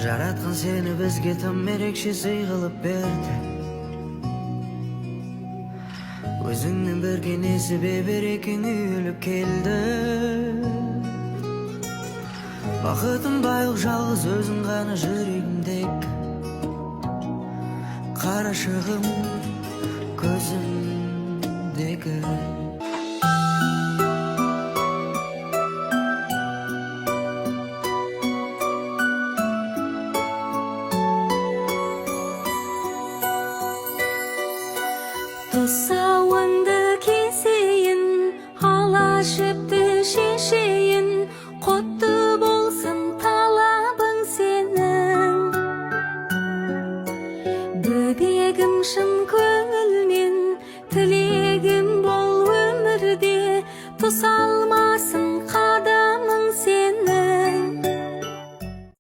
Жараткан сени бизге там эрекче сый кылып берди. Өзүңдүн бергенеси беберекең үйүлүп келди. Бакытым байлык жалгыз өзүң гана жүрөгүмдеки. Карашыгым көзүмдеги. Dosa